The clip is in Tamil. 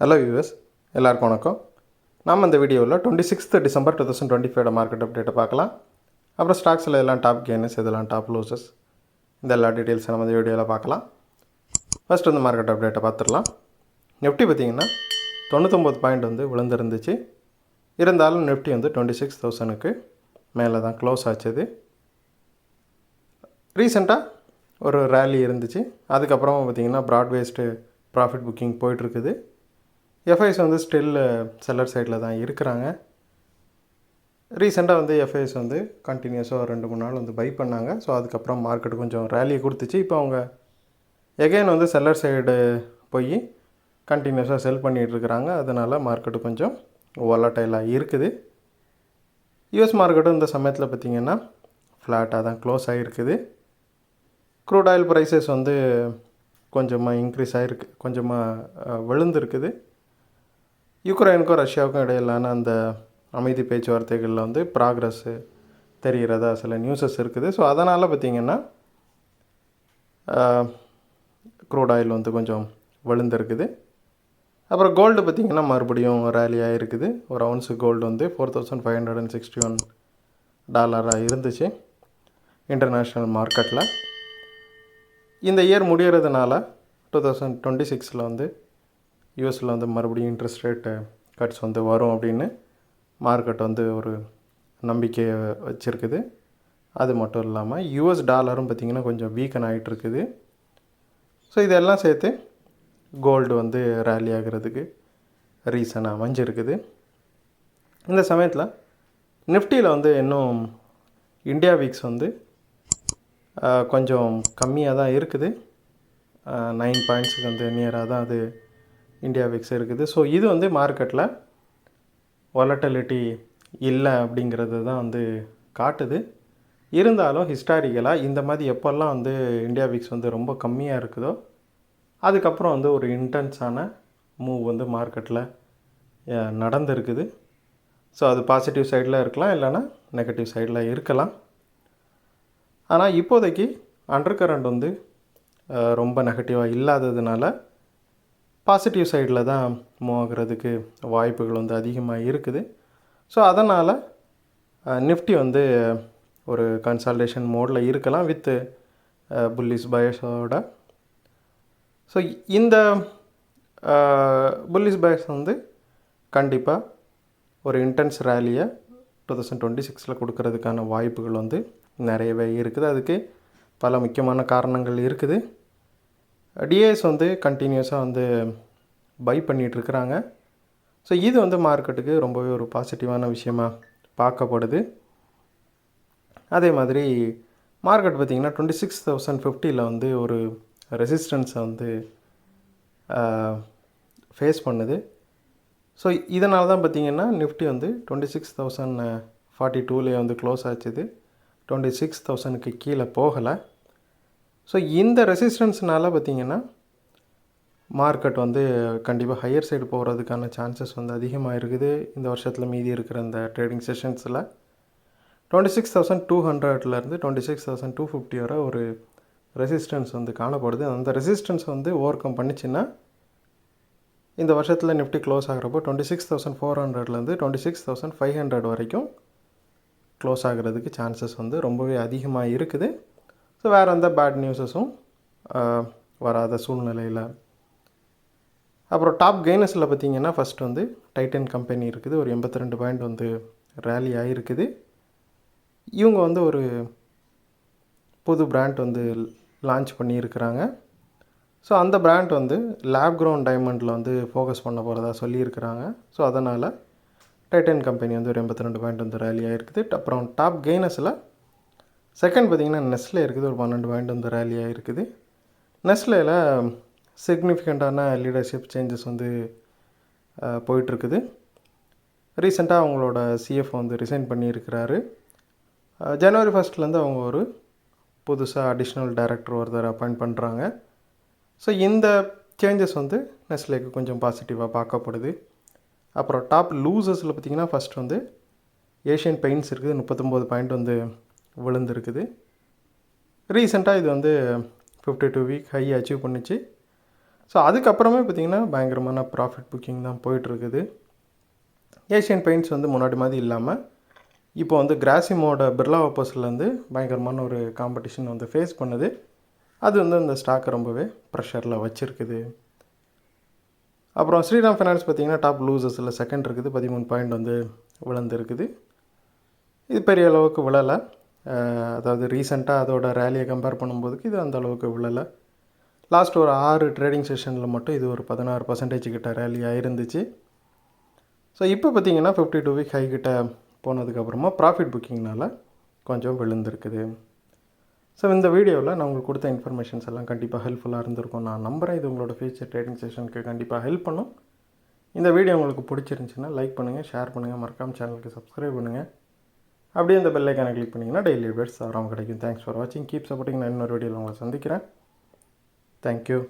ஹலோ வியூவர்ஸ், எல்லாருக்கும் வணக்கம். நாம் இந்த வீடியோவில் 26th December 2025 மார்க்கெட் அப்டேட்டை பார்க்கலாம். அப்புறம் ஸ்டாக்ஸில் எல்லாம் டாப் கெய்னர்ஸ், இதெல்லாம் டாப் லூசஸ், இந்த எல்லா டீட்டெயில்ஸை நம்ம இந்த வீடியோவில் பார்க்கலாம். ஃபஸ்ட் வந்து மார்க்கெட் அப்டேட்டை பார்த்துடலாம். நிஃப்டி பார்த்திங்கன்னா 99 பாயிண்ட் வந்து விழுந்துருந்துச்சு. இருந்தாலும் நிஃப்டி வந்து 26,000க்கு மேலே தான் க்ளோஸ் ஆச்சுது. ரீசெண்டாக ஒரு ரேலி இருந்துச்சு. அதுக்கப்புறம் பார்த்திங்கன்னா ப்ராட்பேஸ்டு ப்ராஃபிட் புக்கிங் போயிட்டுருக்குது. எஃப்ஐஸ் வந்து ஸ்டில் செல்லர் சைடில் தான் இருக்கிறாங்க. ரீசெண்டாக வந்து எஃப்ஐஸ் வந்து கண்டினியூஸாக 2-3 நாள் வந்து பை பண்ணாங்க. ஸோ அதுக்கப்புறம் மார்க்கெட் கொஞ்சம் ரேலியை கொடுத்துச்சு. இப்போ அவங்க எகைன் வந்து செல்லர் சைடு போய் கண்டினியூஸாக செல் பண்ணிகிட்ருக்கிறாங்க. அதனால் மார்க்கெட்டு கொஞ்சம் வாலடைலாக இருக்குது. யூஎஸ் மார்க்கெட்டும் இந்த சமயத்தில் பார்த்திங்கன்னா ஃப்ளாட்டாக தான் க்ளோஸ் ஆகிருக்குது. க்ரூட் ஆயில் ப்ரைஸஸ் வந்து கொஞ்சமாக இன்க்ரீஸ் ஆகிருக்கு, கொஞ்சமாக விழுந்துருக்குது. யுக்ரைனுக்கும் ரஷ்யாவுக்கும் இடையிலான அந்த அமைதி பேச்சுவார்த்தைகளில் வந்து ப்ராக்ரஸ்ஸு தெரிகிறதா சில நியூஸஸ் இருக்குது. ஸோ அதனால் பார்த்திங்கன்னா க்ரூட் ஆயில் வந்து கொஞ்சம் விழுந்துருக்குது. அப்புறம் கோல்டு பார்த்திங்கன்னா மறுபடியும் ரேலியாக இருக்குது. ஒரு அவுன்ஸு கோல்டு வந்து $4,561 இருந்துச்சு இன்டர்நேஷ்னல் மார்க்கெட்டில். இந்த இயர் முடிகிறதுனால 2026 வந்து யூஎஸில் வந்து மறுபடியும் இன்ட்ரெஸ்ட் ரேட்டு கட்ஸ் வந்து வரும் அப்படின்னு மார்க்கெட் வந்து ஒரு நம்பிக்கையை வச்சுருக்குது. அது மட்டும் இல்லாமல் யூஎஸ் டாலரும் பார்த்திங்கன்னா கொஞ்சம் வீக்கன் ஆகிட்டுருக்குது. ஸோ இதெல்லாம் சேர்த்து கோல்டு வந்து ரேலி ஆகிறதுக்கு ரீசனாக அமைஞ்சிருக்குது. இந்த சமயத்தில் நிஃப்டியில் வந்து இன்னும் இந்தியா வீக்ஸ் வந்து கொஞ்சம் கம்மியாக தான் இருக்குது. 9 பாயிண்ட்ஸுக்கு வந்து நியராக தான் அது இந்தியா விக்ஸ் இருக்குது. ஸோ இது வந்து மார்க்கெட்டில் வாலட்டிலிட்டி இல்லை அப்படிங்கிறது தான் வந்து காட்டுது. இருந்தாலும் ஹிஸ்டாரிக்கலாக இந்த மாதிரி எப்போல்லாம் வந்து இந்தியா விக்ஸ் வந்து ரொம்ப கம்மியாக இருக்குதோ அதுக்கப்புறம் வந்து ஒரு இன்டென்ஸான மூவ் வந்து மார்க்கெட்டில் நடந்துருக்குது. ஸோ அது பாசிட்டிவ் சைடில் இருக்கலாம், இல்லைனா நெகட்டிவ் சைடில் இருக்கலாம். ஆனால் இப்போதைக்கு அண்டர் கரண்ட் வந்து ரொம்ப நெகட்டிவாக இல்லாததுனால பாசிட்டிவ் சைடில் தான் மூவ் ஆகிறதுக்கு வாய்ப்புகள் வந்து அதிகமாக இருக்குது. ஸோ அதனால் நிஃப்டி வந்து ஒரு கன்சால்டேஷன் மோடில் இருக்கலாம் வித் புல்லிஷ் பயஸோட. ஸோ இந்த புல்லிஷ் பயஸ் வந்து கண்டிப்பாக ஒரு இன்டென்ஸ் ரேலியை 2026 கொடுக்கறதுக்கான வாய்ப்புகள் வந்து நிறையவே இருக்குது. அதுக்கு பல முக்கியமான காரணங்கள் இருக்குது. டிஏஎஸ் வந்து கண்டினியூஸாக வந்து பை பண்ணிகிட்ருக்குறாங்க. ஸோ இது வந்து மார்க்கெட்டுக்கு ரொம்பவே ஒரு பாசிட்டிவான விஷயமாக பார்க்கப்படுது. அதே மாதிரி மார்க்கெட் பார்த்திங்கன்னா 26,050 வந்து ஒரு ரெசிஸ்டன்ஸை வந்து ஃபேஸ் பண்ணுது. ஸோ இதனால தான் பார்த்திங்கன்னா நிஃப்டி வந்து 26,042 வந்து க்ளோஸ் ஆச்சுது. 26,000க்கு கீழே போகலை. ஸோ இந்த ரெசிஸ்டன்ஸ்னால் பார்த்திங்கன்னா மார்க்கெட் வந்து கண்டிப்பாக ஹையர் சைடு போகிறதுக்கான சான்சஸ் வந்து அதிகமாக இருக்குது. இந்த வருஷத்தில் மீதி இருக்கிற இந்த ட்ரேடிங் செஷன்ஸில் 26,200 26,250 வரை ஒரு ரெசிஸ்டன்ஸ் வந்து காணப்படுது. அந்த ரெசிஸ்டன்ஸ் வந்து ஓவர் கம் பண்ணிச்சுன்னா இந்த வருஷத்தில் நிஃப்டி க்ளோஸ் ஆகிறப்போ 26,400 26,500 வரைக்கும் க்ளோஸ் ஆகிறதுக்கு சான்சஸ் வந்து ரொம்பவே அதிகமாக இருக்குது. ஸோ வேறு எந்த பேட் நியூஸஸும் வராத சூழ்நிலையில். அப்புறம் டாப் கெய்னஸில் பார்த்திங்கன்னா ஃபஸ்ட் வந்து டைட்டன் கம்பெனி இருக்குது. ஒரு 82 பாயிண்ட் வந்து ரேலி ஆகிருக்குது. இவங்க வந்து ஒரு புது பிராண்ட் வந்து லான்ச் பண்ணியிருக்கிறாங்க. ஸோ அந்த பிராண்ட் வந்து லேப் க்ரௌண்ட் டைமண்டில் வந்து ஃபோக்கஸ் பண்ண போகிறதா சொல்லியிருக்கிறாங்க. ஸோ அதனால் டைட்டன் கம்பெனி வந்து ஒரு 82 பாயிண்ட் வந்து ரேலி ஆகிருக்குது. அப்புறம் டாப் கெய்னஸில் செகண்ட் பார்த்திங்கன்னா நெஸ்லே இருக்குது. ஒரு 12 பாயிண்ட் வந்து ரேலி ஆகிருக்குது. நெஸ்லேயில் சிக்னிஃபிகண்ட்டான லீடர்ஷிப் சேஞ்சஸ் வந்து போயிட்டுருக்குது. ரீசெண்டாக அவங்களோட சிஎஃப் வந்து ரிசைன் பண்ணியிருக்கிறாரு. ஜனவரி 1 அவங்க ஒரு புதுசாக அடிஷ்னல் டைரக்டர் ஒருத்தர் அப்பாயிண்ட் பண்ணுறாங்க. ஸோ இந்த சேஞ்சஸ் வந்து நெஸ்லேக்கு கொஞ்சம் பாசிட்டிவாக பார்க்கப்படுது. அப்புறம் டாப் லூசர்ஸில் பார்த்திங்கன்னா ஃபஸ்ட் வந்து ஏஷியன் பெயிண்ட்ஸ் இருக்குது. 39 பாயிண்ட் வந்து விழுந்துருக்குது. ரீசெண்டாக இது வந்து 52 வீக் ஹை அச்சீவ் பண்ணிச்சு. ஸோ அதுக்கப்புறமே பார்த்திங்கன்னா பயங்கரமான ப்ராஃபிட் புக்கிங் தான் போயிட்டுருக்குது. ஏஷியன் பெயிண்ட்ஸ் வந்து முன்னாடி மாதிரி இல்லாமல் இப்போ வந்து கிராசிமோட பிர்லா ஆப்போஸ்லேருந்து பயங்கரமான ஒரு காம்படிஷன் வந்து ஃபேஸ் பண்ணுது. அது வந்து அந்த ஸ்டாக்கை ரொம்பவே ப்ரெஷரில் வச்சுருக்குது. அப்புறம் ஸ்ரீராம் ஃபைனான்ஸ் பார்த்திங்கன்னா டாப் லூசஸில் செகண்ட் இருக்குது, 13 பாயிண்ட் வந்து விழுந்துருக்குது. இது பெரிய அளவுக்கு விழலை. அதாவது ரீசெண்டாக அதோட ரேலியை கம்பேர் பண்ணும்போதுக்கு இது அந்த அளவுக்கு விழலை. லாஸ்ட் ஒரு 6 ட்ரேடிங் செஷனில் மட்டும் இது ஒரு 16% கிட்ட ரேலி ஆகிருந்துச்சு. ஸோ இப்போ பார்த்திங்கன்னா 52 வீக் ஹை கிட்ட போனதுக்கப்புறமா ப்ராஃபிட் புக்கிங்னால் கொஞ்சம் விழுந்திருக்குது. ஸோ இந்த வீடியோவில் நான் உங்களுக்கு கொடுத்த இன்ஃபர்மேஷன்ஸ் எல்லாம் கண்டிப்பாக ஹெல்ப்ஃபுல்லாக இருந்திருக்கும் நான் நம்புகிறேன். இது உங்களோட ஃபியூச்சர் ட்ரேடிங் செஷனுக்கு கண்டிப்பாக ஹெல்ப் பண்ணும். இந்த வீடியோ உங்களுக்கு பிடிச்சிருந்துச்சின்னா லைக் பண்ணுங்கள், ஷேர் பண்ணுங்கள், மறக்காமல் சேனலுக்கு சப்ஸ்கிரைப் பண்ணுங்கள். அப்படியே இந்த பெல் ஐக்கானை கிளிக் பண்ணிங்கன்னா டெய்லி அப்டேட்ஸ் வராமல் கிடைக்கும். தேங்க்ஸ் ஃபார் வாட்சிங். Keep supporting. நான் இன்னொரு வீடியோவில் உங்களை சந்திக்கிறேன். தேங்க்யூ.